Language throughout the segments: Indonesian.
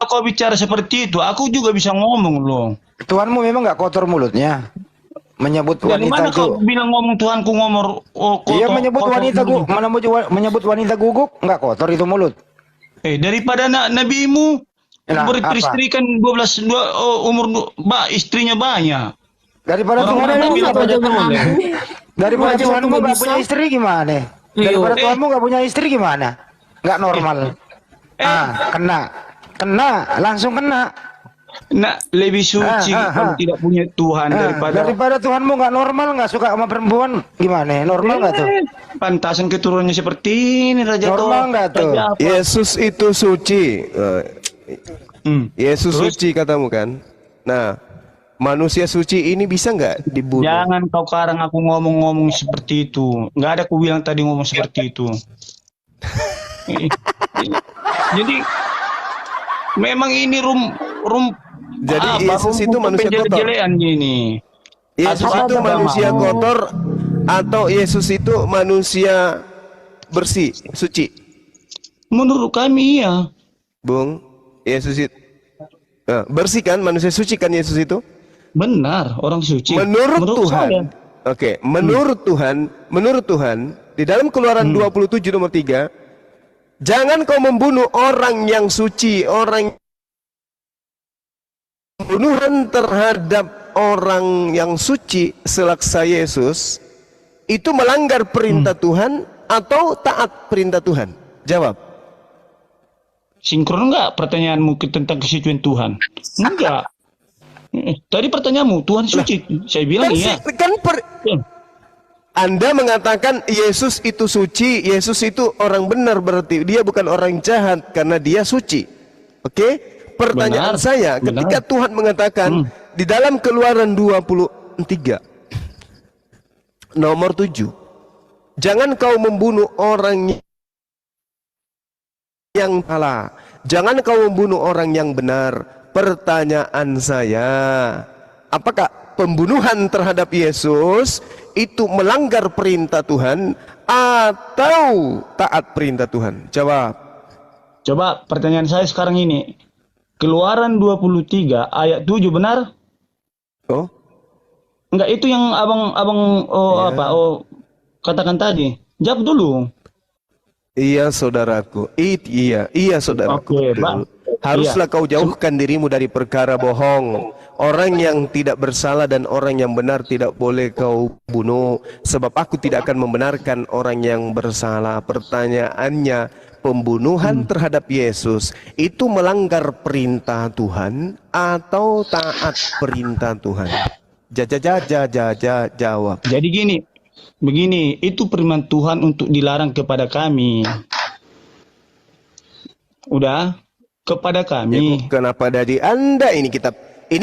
kau bicara seperti itu, aku juga bisa ngomong loh. Tuhanmu memang nggak kotor mulutnya? Menyebut Dari mana wanita kau bilang ngomong Tuhanku ngomong Iya, kotor, menyebut kotor wanita mulut? menyebut wanita guguk nggak kotor itu mulut. Daripada nabimu Nah, apa? beristrikan 12 istrinya banyak. Daripada Orang-orang Tuhanmu tak bilang Apa kau jangan boleh. aku? daripada Wajah Tuhanmu satu nggak bisa. punya istri gimana? Iya. Daripada Eh. Tuhanmu nggak punya istri gimana? Nggak normal. Kena, langsung kena. Nak lebih suci kalau tidak punya Tuhan Daripada Tuhanmu nggak normal, nggak suka sama perempuan, gimana? Normal nggak tuh? Pantasan keturunannya seperti ini Raja Normal Toa. nggak tuh? Raja apa? Yesus itu suci. Yesus Terus? suci katamu kan. Nah, manusia suci ini bisa nggak dibunuh? Jangan kau karang aku ngomong-ngomong seperti itu. Nggak ada aku bilang tadi ngomong seperti itu. Jadi memang ini Jadi Yesus itu manusia kotor. penjele-jelean gini. Yesus Atau itu apa manusia mau? kotor atau Yesus itu manusia bersih, suci? Menurut kami iya. Bung, Yesus itu bersih kan, manusia suci kan Yesus itu? Benar, orang suci. Menurut saya. Tuhan. Oke, menurut Tuhan di dalam Keluaran 27 nomor 3, jangan kau membunuh orang yang suci, pembunuhan terhadap orang yang suci selaksa Yesus itu melanggar perintah Tuhan atau taat perintah Tuhan? Jawab. Sinkron enggak pertanyaanmu tentang kesucian Tuhan? Enggak. Tadi pertanyaanmu Tuhan suci. Saya bilang iya. Anda mengatakan Yesus itu suci, Yesus itu orang benar, berarti dia bukan orang jahat karena dia suci. Oke? Pertanyaan saya, ketika Tuhan mengatakan di dalam Keluaran 23 nomor 7, jangan kau membunuh orang yang salah, jangan kau membunuh orang yang benar. Pertanyaan saya, apakah pembunuhan terhadap Yesus itu melanggar perintah Tuhan atau taat perintah Tuhan? Jawab. Coba pertanyaan saya sekarang ini. Keluaran 23 ayat 7 benar? Oh, Enggak, itu yang abang katakan tadi. Jawab dulu. iya saudaraku. Iya saudaraku. Oke, Bang. Haruslah kau jauhkan dirimu dari perkara bohong. Orang yang tidak bersalah dan orang yang benar tidak boleh kau bunuh, sebab aku tidak akan membenarkan orang yang bersalah. Pertanyaannya, pembunuhan terhadap Yesus itu melanggar perintah Tuhan atau taat perintah Tuhan? Jawab. Jadi begini, itu firman Tuhan untuk dilarang kepada kami. Udah, kepada kami. Kenapa dari Anda ini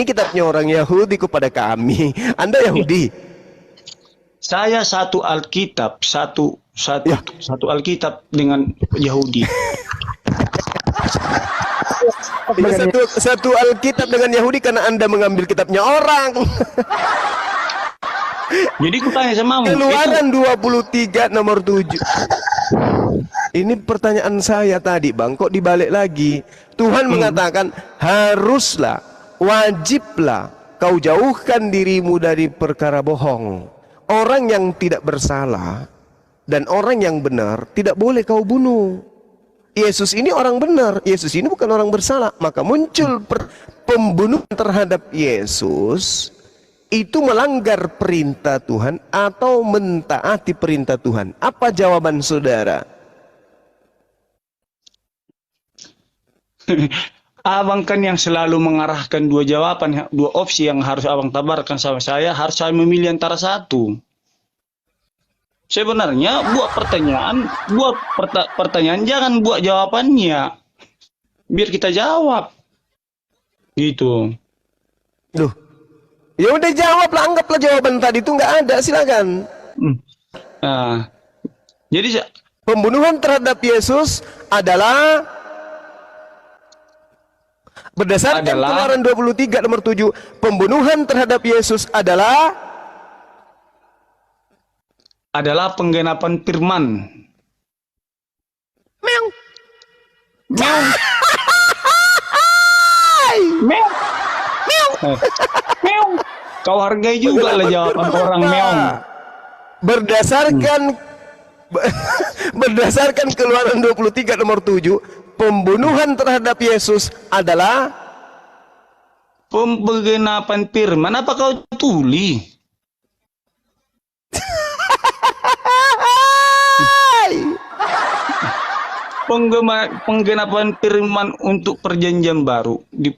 kitabnya orang Yahudi kepada kami? Anda Yahudi? Saya satu Alkitab, satu Alkitab dengan Yahudi. Satu Alkitab dengan Yahudi karena Anda mengambil kitabnya orang. Jadi aku tanya sama kamu. Keluaran 23 nomor 7. Ini pertanyaan saya tadi, Bang. Kok dibalik lagi? Tuhan mengatakan haruslah, wajiblah kau jauhkan dirimu dari perkara bohong. Orang yang tidak bersalah dan orang yang benar tidak boleh kau bunuh. Yesus ini orang benar, Yesus ini bukan orang bersalah. Maka muncul pembunuhan terhadap Yesus itu melanggar perintah Tuhan atau mentaati perintah Tuhan. Apa jawaban saudara? Abang kan yang selalu mengarahkan dua jawaban, dua opsi yang harus abang tabarkan sama saya, harus saya memilih antara satu. Sebenarnya buat pertanyaan jangan buat jawabannya. Biar kita jawab. Gitu. Loh, ya udah jawab lah, anggaplah jawaban tadi itu nggak ada, silakan. Nah, jadi Pembunuhan terhadap Yesus adalah berdasarkan Keluaran 23 nomor 7, pembunuhan terhadap Yesus adalah penggenapan firman. Meong. Meong. Meong. Kau hargai juga lah jawaban orang meong. Berdasarkan berdasarkan Keluaran 23 nomor 7, pembunuhan terhadap Yesus adalah Penggenapan firman. Apa kau tuli? Penggenapan firman untuk perjanjian baru di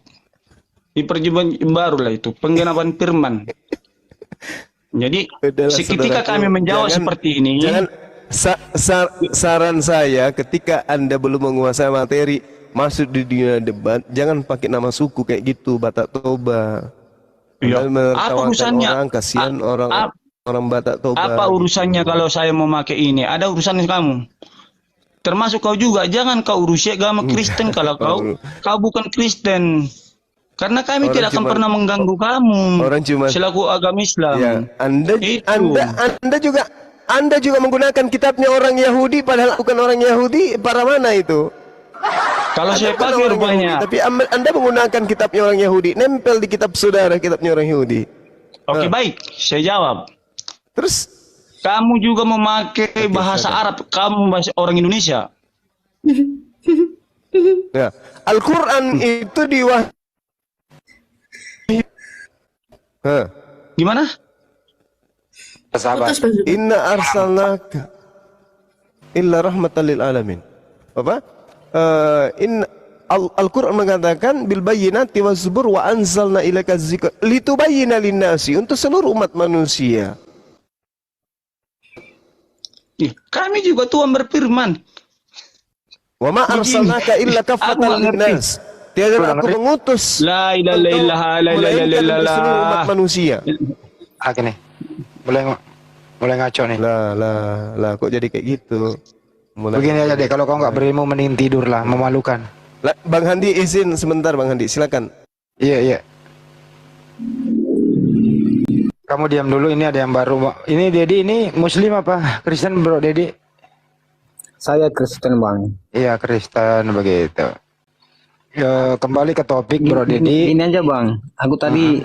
perjanjian baru lah itu penggenapan firman. Jadi adalah seketika saudaraku, kami menjawab jangan- seperti ini, Jangan saran saya ketika Anda belum menguasai materi masuk di dunia debat, jangan pakai nama suku kayak gitu, Batak Toba. Iya. Anda Apa menertawakan urusannya? orang, kasihan orang ap- orang Batak Toba. apa urusannya kalau saya memakai ini? Ada urusannya kamu. Termasuk kau juga, jangan kau urusi agama Kristen kalau kau bukan Kristen. Karena kami Orang tidak akan cuma- pernah mengganggu kamu orang cuma- selaku agama Islam. Ya, Itu. Anda juga menggunakan kitabnya orang Yahudi padahal bukan orang Yahudi, para mana itu? Kalau Anda saya bukan pakai orang rupanya, Yahudi, tapi Anda menggunakan kitabnya orang Yahudi, nempel di kitab saudara kitabnya orang Yahudi. oke baik, saya jawab. Terus Kamu juga memakai bahasa Arab, kamu bahasa orang Indonesia. ya, Al-Qur'an itu Hah. Gimana? Sahabat. Putus Bang Zubair. Inna arsalnaka illa rahmatan lil alamin. Apa? Al-Quran mengatakan bil bayyinati waz zubur wa anzalna ilaika dzikra litubayyana lin-nasi, untuk seluruh umat manusia. Ih, kami juga Tuhan berfirman. Wa ma arsalnaka illa Aku kafatan nggak ngerti. lin-nas. Tiada aku mengutus La ilaha engkau illallah, la ilaha melainkan untuk illallah. seluruh umat manusia. Nih. Mulai ngaco nih. Lah kok jadi kayak gitu? Begini aja deh, kalau kau nggak berilmu mending tidur lah, memalukan. Lah, Bang Handi izin sebentar, Bang Handi, silakan. Iya. Kamu diam dulu, ini ada yang baru. Ini Dedi, ini Muslim apa Kristen bro Dedi? Saya Kristen Bang. Iya Kristen begitu. Kembali ke topik bro Ini Dedi. aja Bang. Aku tadi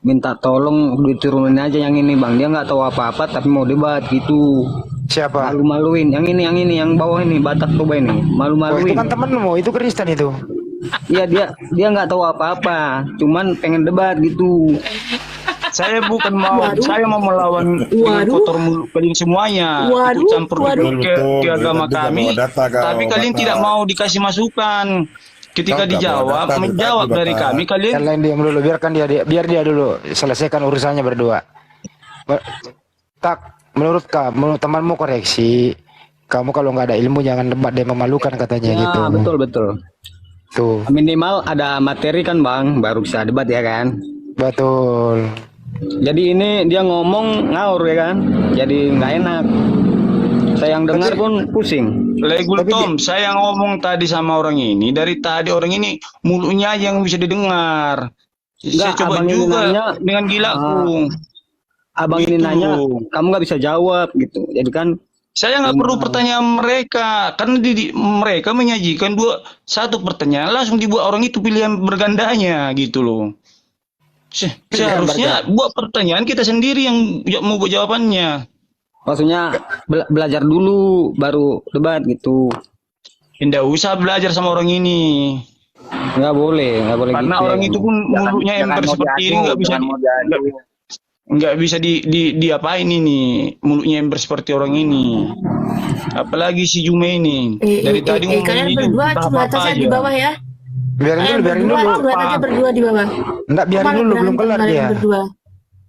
minta tolong diturunin aja yang ini Bang. Dia nggak tahu apa-apa tapi mau debat gitu. Siapa? Malu-maluin. Yang ini, yang bawah ini Batak Toba ini. Oh, itu Malu-maluin. kan temenmu, itu Kristen itu. Iya dia nggak tahu apa-apa. Cuman pengen debat gitu. Saya bukan mau, Waduh. saya mau melawan dengan Waduh. kotor mulut kalian semuanya. Waduh, Ikut campur waduh. ke agama Betul, kami. betul, data kau, Tapi kalian data. tidak mau dikasih masukan. Ketika Kau nggak dijawab, bawa data, menjawab data. dari kami, kalian Kalian diam dulu, biarkan biar dia dulu selesaikan urusannya berdua. Tak, menurut temanmu koreksi. Kamu kalau nggak ada ilmu jangan debat, dia memalukan katanya Ya gitu. betul. Tuh, Minimal ada materi kan Bang. Baru bisa debat ya kan. betul. Jadi ini dia ngomong ngawur ya kan. Jadi nggak enak. Saya yang dengar pun pusing. Legul Tom, saya ngomong tadi sama orang ini, dari tadi orang ini mulutnya aja yang bisa didengar. Saya Enggak, coba abang ini juga nanya, dengan gilaku. Abang ini Gitu. nanya, kamu nggak bisa jawab gitu. Jadi kan Saya nggak perlu pertanyaan mereka, karena mereka menyajikan satu pertanyaan langsung dibuat orang itu pilihan bergandanya gitu loh. Seharusnya buat pertanyaan kita sendiri yang mau buat jawabannya. maksudnya belajar dulu baru debat gitu. Tidak usah belajar sama orang ini, Nggak boleh karena gitu. orang itu pun mulutnya ember seperti ini nggak bisa diapain ini, mulutnya ember seperti orang ini. Apalagi si Jume ini dari tadi Kalian ngomongnya itu berdua entah cuma apa-apa atasnya aja. di bawah ya. Biarin dulu. Buat aja berdua di bawah. Enggak, biarin Malah dulu, belum berantem kelar kalian dia. berdua.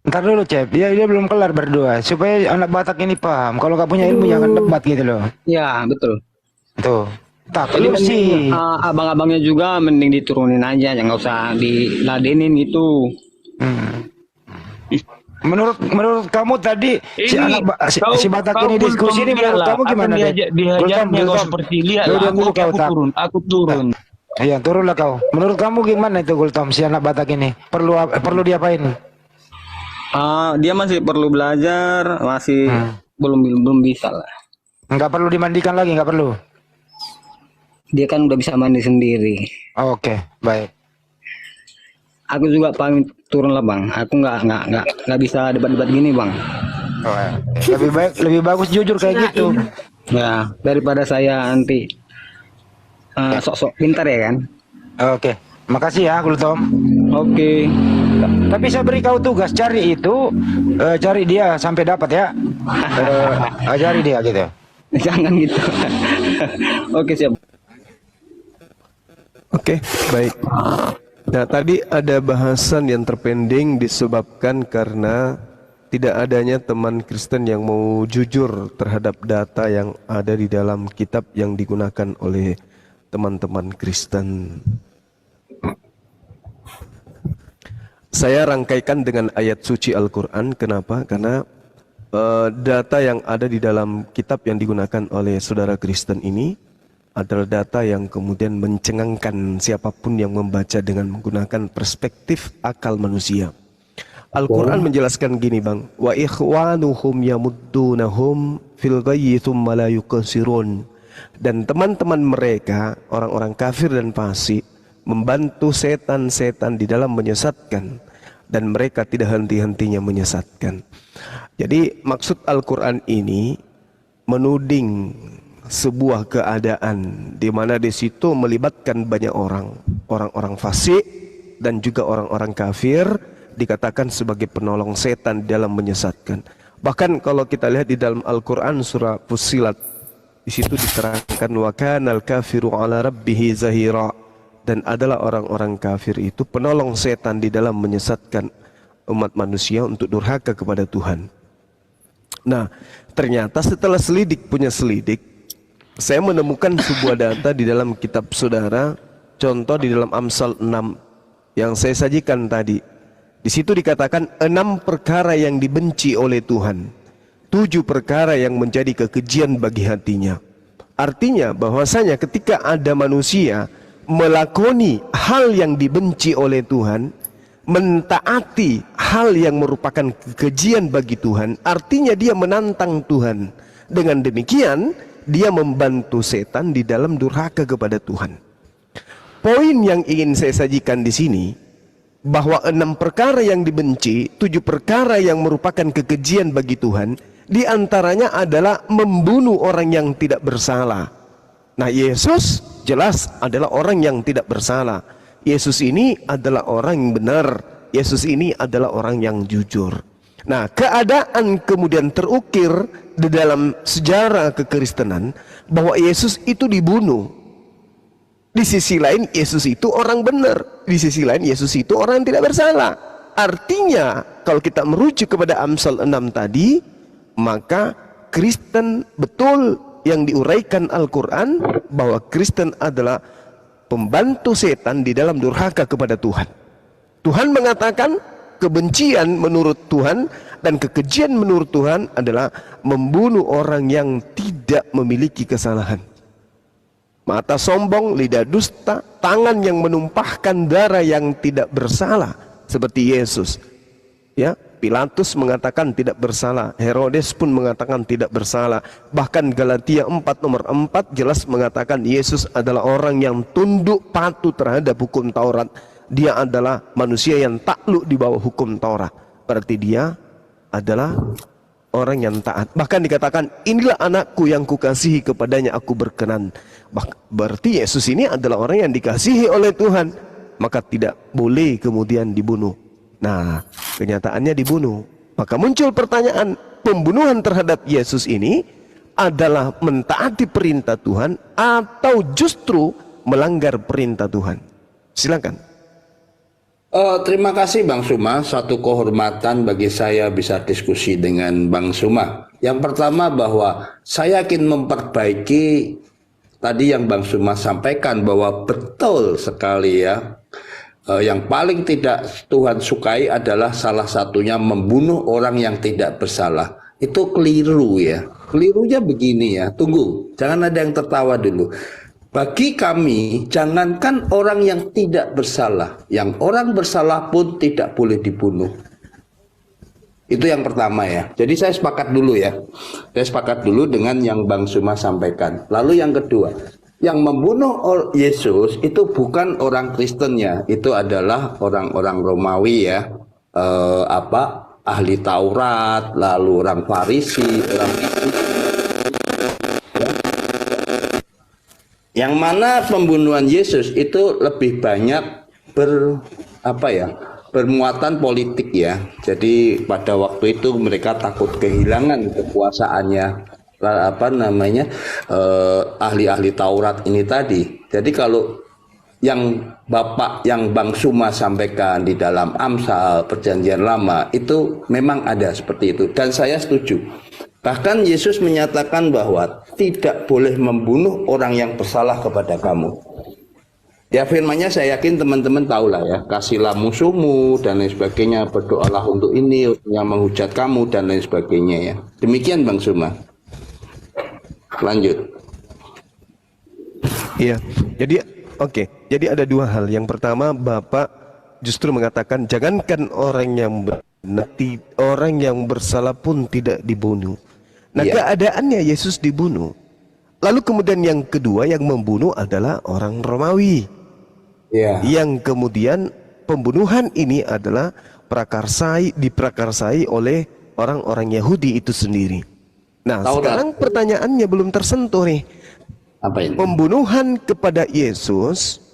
Ntar dulu Cep, dia belum kelar berdua. Supaya anak Batak ini paham. Kalau nggak punya ilmu jangan debat gitu loh. Ya betul. Tuh. Tak, Jadi lu sih. abang-abangnya juga mending diturunin aja, nggak usah diladenin gitu. Menurut kamu tadi si Ini, si Batak ini kau diskusi ini menurut kamu gimana deh? Dihajarnya kau seperti lihat Lu diam dulu kau, Tak. aku turun. Iya, turunlah kau. Menurut kamu gimana itu Gultom si anak Batak ini? Perlu diapain? Dia masih perlu belajar, masih belum bisa lah. Nggak perlu dimandikan lagi, nggak perlu. Dia kan udah bisa mandi sendiri. Oke, baik. aku juga pamit turun lah bang. Aku nggak bisa debat-debat gini bang. Oh, lebih bagus jujur kayak gitu. Ya daripada saya nanti sok-sok pintar ya kan. Oke, makasih ya Kultom. Oke. Tapi saya beri kau tugas cari itu, cari dia sampai dapat ya. Cari dia gitu. Jangan gitu. Oke siap. Oke, baik. Nah, tadi ada bahasan yang terpending disebabkan karena tidak adanya teman Kristen yang mau jujur terhadap data yang ada di dalam kitab yang digunakan oleh teman-teman Kristen. Saya rangkaikan dengan ayat suci Al-Quran. Kenapa? Karena data yang ada di dalam kitab yang digunakan oleh saudara Kristen ini adalah data yang kemudian mencengangkan siapapun yang membaca dengan menggunakan perspektif akal manusia. Al-Quran menjelaskan gini bang, wa ikhwanuhum yamuddunahum fil ghayyi thumma la yuqsirun. Dan teman-teman mereka, orang-orang kafir dan fasik, membantu setan-setan di dalam menyesatkan, dan mereka tidak henti-hentinya menyesatkan. Jadi maksud Al-Quran ini menuding sebuah keadaan di mana di situ melibatkan banyak orang fasik dan juga orang-orang kafir, dikatakan sebagai penolong setan dalam menyesatkan. Bahkan kalau kita lihat di dalam Al-Quran surah Fussilat, di situ diterangkan wa kanal kafiru ala rabbihi zahira, dan adalah orang-orang kafir itu penolong setan di dalam menyesatkan umat manusia untuk durhaka kepada Tuhan. Nah, ternyata setelah punya selidik, saya menemukan sebuah data di dalam kitab saudara, contoh di dalam Amsal 6 yang saya sajikan tadi. Di situ dikatakan 6 perkara yang dibenci oleh Tuhan, 7 perkara yang menjadi kekejian bagi hatinya. Artinya bahwasanya ketika ada manusia melakoni hal yang dibenci oleh Tuhan, mentaati hal yang merupakan kekejian bagi Tuhan, artinya dia menantang Tuhan. Dengan demikian dia membantu setan di dalam durhaka kepada Tuhan. Poin yang ingin saya sajikan di sini, bahwa 6 perkara yang dibenci, 7 perkara yang merupakan kekejian bagi Tuhan, di antaranya adalah membunuh orang yang tidak bersalah. Nah, Yesus jelas adalah orang yang tidak bersalah. Yesus ini adalah orang yang benar. Yesus ini adalah orang yang jujur. Nah, keadaan kemudian terukir di dalam sejarah kekristenan bahwa Yesus itu dibunuh. Di sisi lain Yesus itu orang benar, di sisi lain Yesus itu orang yang tidak bersalah. Artinya kalau kita merujuk kepada Amsal 6 tadi, maka Kristen betul yang diuraikan Al-Quran bahwa Kristen adalah pembantu setan di dalam durhaka kepada Tuhan. Tuhan mengatakan kebencian menurut Tuhan dan kekejian menurut Tuhan adalah membunuh orang yang tidak memiliki kesalahan. Mata sombong, lidah dusta, tangan yang menumpahkan darah yang tidak bersalah seperti Yesus. Ya, Pilatus mengatakan tidak bersalah, Herodes pun mengatakan tidak bersalah. Bahkan Galatia 4 nomor 4 jelas mengatakan Yesus adalah orang yang tunduk patuh terhadap hukum Taurat. Dia adalah manusia yang takluk di bawah hukum Taurat. Berarti dia adalah orang yang taat. Bahkan dikatakan inilah anakku yang kukasihi, kepadanya aku berkenan. Berarti Yesus ini adalah orang yang dikasihi oleh Tuhan, maka tidak boleh kemudian dibunuh. Nah, kenyataannya dibunuh. Maka muncul pertanyaan, pembunuhan terhadap Yesus ini adalah mentaati perintah Tuhan atau justru melanggar perintah Tuhan? Silakan. Terima kasih Bang Suma, satu kehormatan bagi saya bisa diskusi dengan Bang Suma. Yang pertama bahwa saya yakin memperbaiki tadi yang Bang Suma sampaikan bahwa betul sekali ya. Yang paling tidak Tuhan sukai adalah salah satunya membunuh orang yang tidak bersalah. Itu keliru ya. Kelirunya begini ya, tunggu, jangan ada yang tertawa dulu. Bagi kami, jangankan orang yang tidak bersalah, yang orang bersalah pun tidak boleh dibunuh. Itu yang pertama ya. Jadi saya sepakat dulu ya. Saya sepakat dulu dengan yang Bang Suma sampaikan. Lalu yang kedua, yang membunuh Yesus itu bukan orang Kristennya, itu adalah orang-orang Romawi ya, ahli Taurat, lalu orang Farisi, orang yang mana pembunuhan Yesus itu lebih banyak bermuatan politik ya. Jadi pada waktu itu mereka takut kehilangan kekuasaannya ahli-ahli Taurat ini tadi. Jadi kalau yang Bang Suma sampaikan di dalam Amsal Perjanjian Lama itu memang ada seperti itu dan saya setuju. Bahkan Yesus menyatakan bahwa tidak boleh membunuh orang yang bersalah kepada kamu. Ya firman-Nya saya yakin teman-teman tahu lah ya, kasihlah musuhmu dan lain sebagainya, berdoalah untuk ini yang menghujat kamu dan lain sebagainya ya. Demikian Bang Suma. Lanjut. Iya. Jadi ada dua hal. Yang pertama, Bapak justru mengatakan jangankan orang yang bersalah pun tidak dibunuh. Nah, keadaannya Yesus dibunuh. Lalu kemudian yang kedua yang membunuh adalah orang Romawi. Yang kemudian pembunuhan ini adalah diprakarsai oleh orang-orang Yahudi itu sendiri. Nah, sekarang pertanyaannya belum tersentuh nih. Apa ini? Pembunuhan kepada Yesus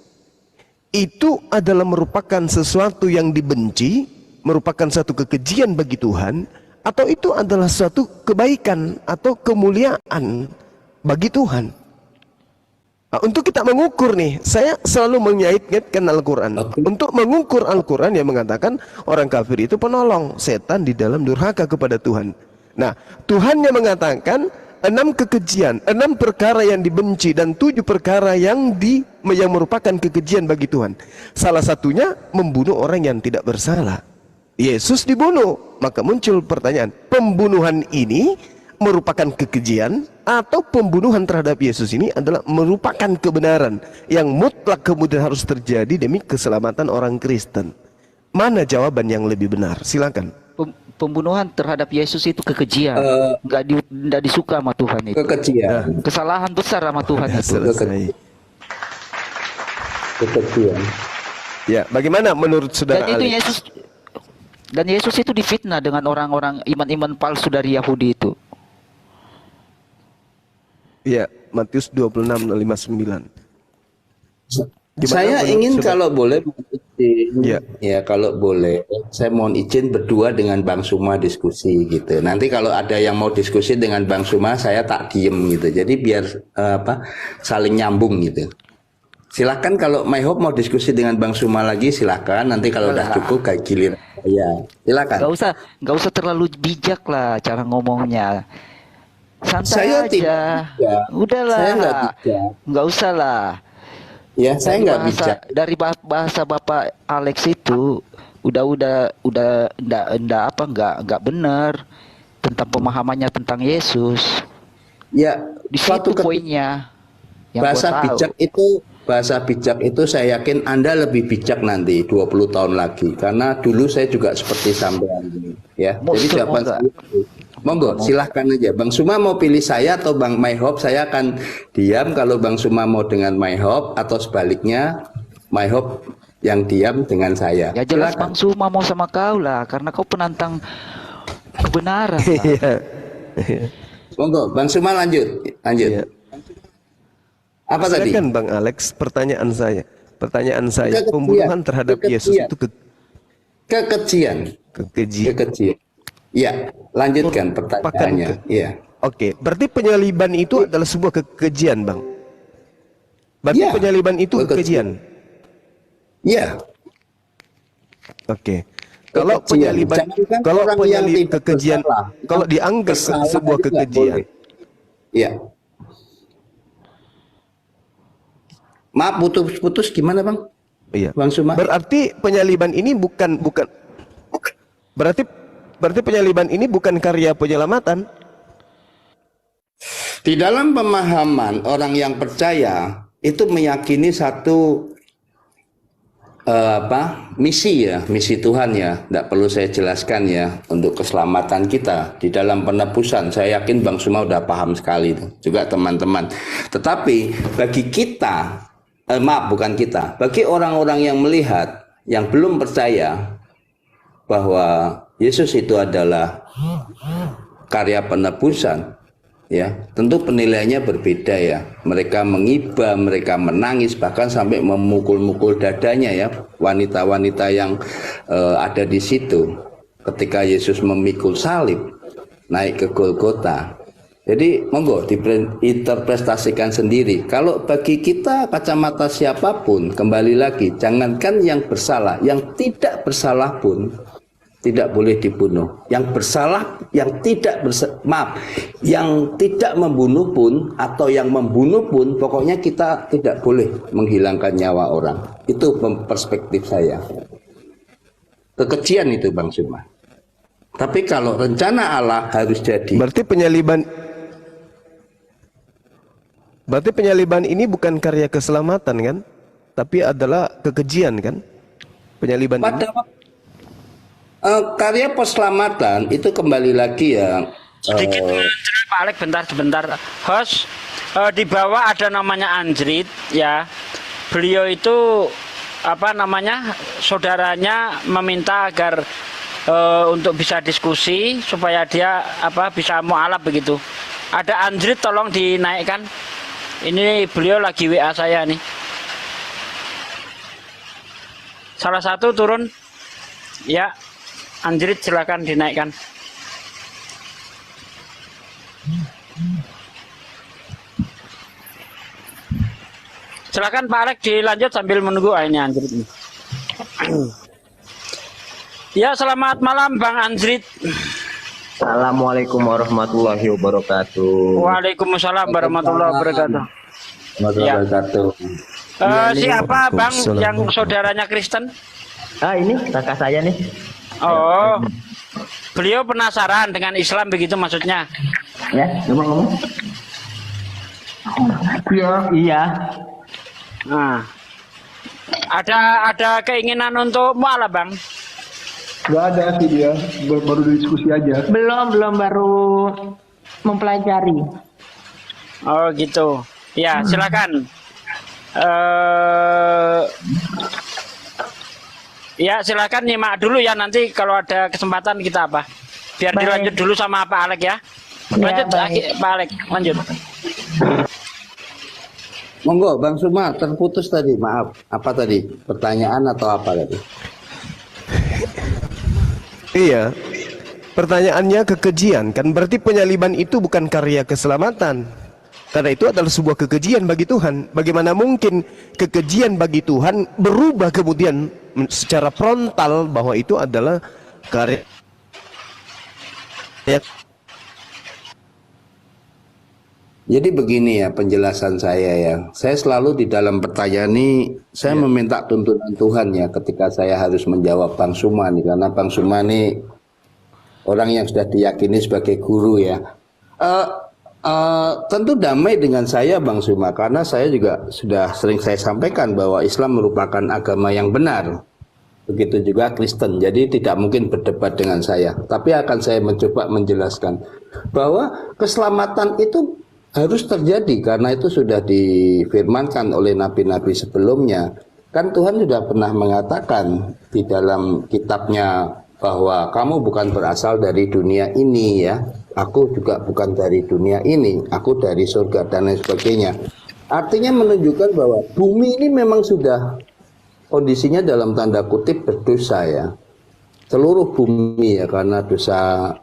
itu adalah merupakan sesuatu yang dibenci, merupakan satu kekejian bagi Tuhan, atau itu adalah suatu kebaikan atau kemuliaan bagi Tuhan. Nah, untuk kita mengukur nih, saya selalu mengaitkan Al-Quran. Untuk mengukur Al-Quran yang mengatakan orang kafir itu penolong setan di dalam durhaka kepada Tuhan. Nah, Tuhan yang mengatakan 6 kekejian, 6 perkara yang dibenci dan 7 perkara yang merupakan kekejian bagi Tuhan. Salah satunya membunuh orang yang tidak bersalah. Yesus dibunuh, maka muncul pertanyaan, pembunuhan ini merupakan kekejian atau pembunuhan terhadap Yesus ini adalah merupakan kebenaran yang mutlak kemudian harus terjadi demi keselamatan orang Kristen? Mana jawaban yang lebih benar? Silakan. Pembunuhan terhadap Yesus itu kekejian, nggak disuka sama Tuhan itu. Kekejian. Kesalahan besar sama Tuhan itu. Kekejian. Ya, bagaimana menurut saudara Alex? Dan Yesus itu difitnah dengan orang-orang iman-iman palsu dari Yahudi itu. Ya, Matius 26:59. Saya ingin kalau boleh kalau boleh saya mohon izin berdua dengan Bang Suma diskusi gitu. Nanti kalau ada yang mau diskusi dengan Bang Suma saya tak diem gitu. Jadi biar saling nyambung gitu. Silakan kalau My Hope mau diskusi dengan Bang Suma lagi silakan. Nanti kalau udah cukup kayak gilir ya. Silakan. Gak usah terlalu bijak lah cara ngomongnya. Santai saya aja. Udahlah. Saya nggak bijak. Nggak usah lah. Ya, saya nggak bijak. Dari bahasa Bapak Alex itu nggak benar tentang pemahamannya tentang Yesus. Ya, di situ poinnya. Bahasa bijak itu saya yakin Anda lebih bijak nanti 20 tahun lagi karena dulu saya juga seperti sampean ya. Jadi jawaban monggo silahkan aja. Bang Suma mau pilih saya atau Bang My Hope, saya akan diam kalau Bang Suma mau dengan My Hope atau sebaliknya My Hope yang diam dengan saya. Ya jelas Bang Suma mau sama kau lah karena kau penantang kebenaran. Monggo Bang Suma lanjut. Ya. Apa tadi? Silakan Bang Alex, pertanyaan saya pembunuhan terhadap Yesus itu kekejian. Ya, lanjutkan pertanyaannya. Iya. Oke, berarti penyaliban itu adalah sebuah kekejian, Bang. Berarti penyaliban itu kekejian. Iya. Oke. Kalau penyaliban, kekejian, kalau dianggap sebuah kekejian. Iya. Maaf putus-putus gimana Bang? Iya. Bang Suma. Berarti penyaliban ini bukan Berarti penyaliban ini bukan karya penyelamatan. Di dalam pemahaman orang yang percaya itu meyakini satu misi Tuhan ya, tidak perlu saya jelaskan ya, untuk keselamatan kita di dalam penebusan. Saya yakin Bang Suma udah paham sekali itu, juga teman-teman. Tetapi bagi kita, bukan kita, bagi orang-orang yang melihat, yang belum percaya bahwa Yesus itu adalah karya penebusan, ya tentu penilaiannya berbeda ya. Mereka mengiba, mereka menangis, bahkan sampai memukul-mukul dadanya ya, wanita-wanita yang ada di situ ketika Yesus memikul salib naik ke Golgota. Jadi monggo diinterpretasikan sendiri. Kalau bagi kita, kacamata siapapun, kembali lagi, jangankan yang bersalah, yang tidak bersalah pun tidak boleh dibunuh. Yang bersalah, yang tidak yang tidak membunuh pun, atau yang membunuh pun, pokoknya kita tidak boleh menghilangkan nyawa orang. Itu perspektif saya. Kekejian itu Bang Suma. Tapi kalau rencana Allah harus jadi. Berarti penyaliban ini bukan karya keselamatan kan? Tapi adalah kekejian kan? Penyaliban ini. Karya keselamatan itu kembali lagi ya. Sedikit Pak Alex, sebentar. Host, di bawah ada namanya Anjrit ya. Beliau itu saudaranya meminta agar untuk bisa diskusi supaya dia bisa mualaf begitu. Ada Anjrit, tolong dinaikkan. Ini beliau lagi WA saya nih. Salah satu turun. Ya, Anjrit silakan dinaikkan. Silakan Pak Alex dilanjut sambil menunggu ini Anjrit ini. Ya, selamat malam Bang Anjrit. Assalamualaikum warahmatullahi wabarakatuh. Waalaikumsalam warahmatullahi wabarakatuh. Ya. Siapa Bang yang saudaranya Kristen? Ini kakak saya nih. Oh, beliau penasaran dengan Islam begitu maksudnya? Ya, ngomong. Iya. Nah, ada keinginan untuk mualaf Bang? Gak ada sih dia, baru diskusi aja. Belum baru mempelajari. Oh gitu. Ya silakan. Ya silakan nyimak dulu ya, nanti kalau ada kesempatan kita biar dilanjut dulu sama Pak Alex ya. Lanjut Pak Alex, lanjut. Monggo Bang Suma, terputus tadi, maaf. Apa tadi? Pertanyaan atau apa tadi? Iya, pertanyaannya kekejian kan, berarti penyaliban itu bukan karya keselamatan, karena itu adalah sebuah kekejian bagi Tuhan. Bagaimana mungkin kekejian bagi Tuhan berubah kemudian secara frontal bahwa itu adalah karya. Jadi begini ya penjelasan saya ya. Saya selalu di dalam pertanyaan ini saya meminta tuntunan Tuhan ya ketika saya harus menjawab Bang Suma nih, karena Bang Suma nih orang yang sudah diyakini sebagai guru ya. Tentu damai dengan saya Bang Suma, karena saya juga sudah sering saya sampaikan bahwa Islam merupakan agama yang benar. Begitu juga Kristen. Jadi tidak mungkin berdebat dengan saya. Tapi akan saya mencoba menjelaskan bahwa keselamatan itu harus terjadi karena itu sudah difirmankan oleh nabi-nabi sebelumnya. Kan Tuhan sudah pernah mengatakan di dalam kitabnya bahwa kamu bukan berasal dari dunia ini ya. Aku juga bukan dari dunia ini. Aku dari surga dan lain sebagainya. Artinya menunjukkan bahwa bumi ini memang sudah kondisinya dalam tanda kutip berdosa ya. Seluruh bumi ya, karena dosa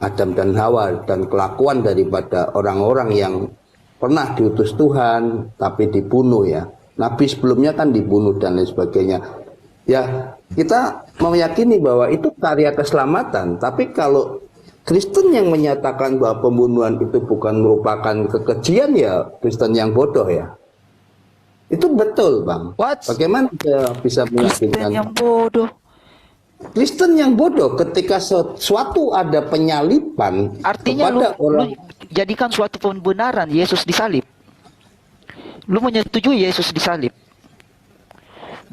Adam dan Hawa dan kelakuan daripada orang-orang yang pernah diutus Tuhan tapi dibunuh ya. Nabi sebelumnya kan dibunuh dan lain sebagainya. Ya, kita meyakini bahwa itu karya keselamatan. Tapi kalau Kristen yang menyatakan bahwa pembunuhan itu bukan merupakan kekejian, ya Kristen yang bodoh ya. Itu betul Bang. Bagaimana bisa meyakinkan Kristen yang bodoh? Kristen yang bodoh ketika suatu ada penyaliban, artinya kepada lu jadikan suatu pembenaran Yesus disalib. Lu menyetujui Yesus disalib.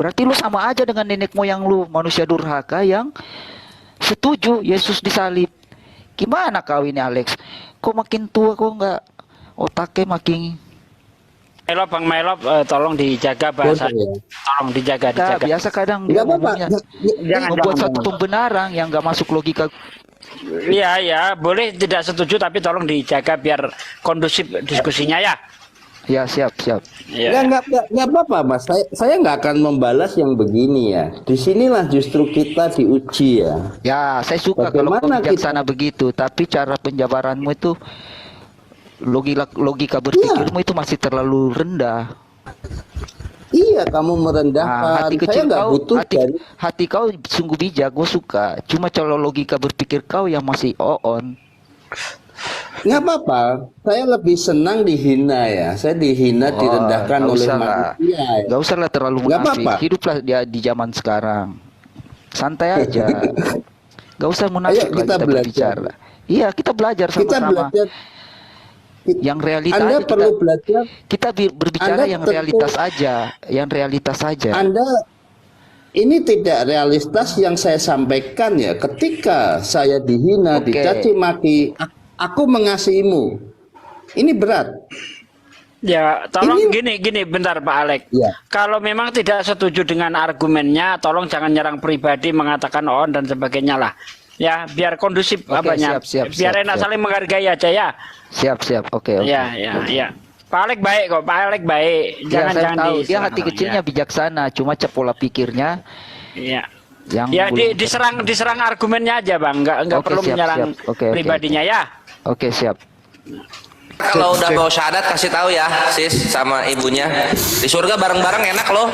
Berarti lu sama aja dengan nenek moyang lu, manusia durhaka yang setuju Yesus disalib. Gimana kau ini Alex? Kok makin tua kok nggak otaknya makin Bang Melop, tolong dijaga bahasa. Tolong dijaga. biasa kadang dia ngomongnya membuat satu pembenaran yang nggak masuk logika. Iya, boleh tidak setuju tapi tolong dijaga biar kondusif diskusinya ya. Ya, siap. Ya. Nggak apa-apa, Mas. Saya nggak akan membalas yang begini ya. Disinilah justru kita diuji ya. Ya, saya suka kalau kau bijaksana begitu, tapi cara penjabaranmu itu logika berpikirmu itu masih terlalu rendah. Iya, kamu merendahkan. Hati Saya kecil nggak kau, butuh hati kau sungguh bijak, gue suka. Cuma kalau logika berpikir kau yang masih on. Nggak apa-apa. Saya lebih senang dihina ya. Saya dihina, direndahkan oleh manusia. Ya. Gak usah lah terlalu munafik. Hiduplah dia di zaman sekarang. Santai aja. Gak usah munafik. Ayo kita berbicara. Iya, kita belajar sama-sama. Kita belajar. Yang realitas Anda aja perlu belajar. Kita berbicara yang realitas aja. Anda ini tidak realitas yang saya sampaikan ya. Ketika saya dihina, dicaci maki, aku mengasihimu. Ini berat. Ya, tolong gini bentar Pak Alex. Ya. Kalau memang tidak setuju dengan argumennya, tolong jangan nyerang pribadi, mengatakan dan sebagainya lah. Ya, biar kondusif apanya. Biar enak saling menghargai aja ya. Siap. Oke. Ya. Pak Alex baik kok, Pak Alex baik. Jangan tahu. Dia hati kecilnya bijaksana, cuma pola pikirnya. Iya. Diserang argumennya aja, Bang. Enggak perlu menyerang pribadinya ya. Oke, siap. Kalau udah bawa syahadat kasih tahu ya sis sama ibunya, di surga bareng-bareng enak loh.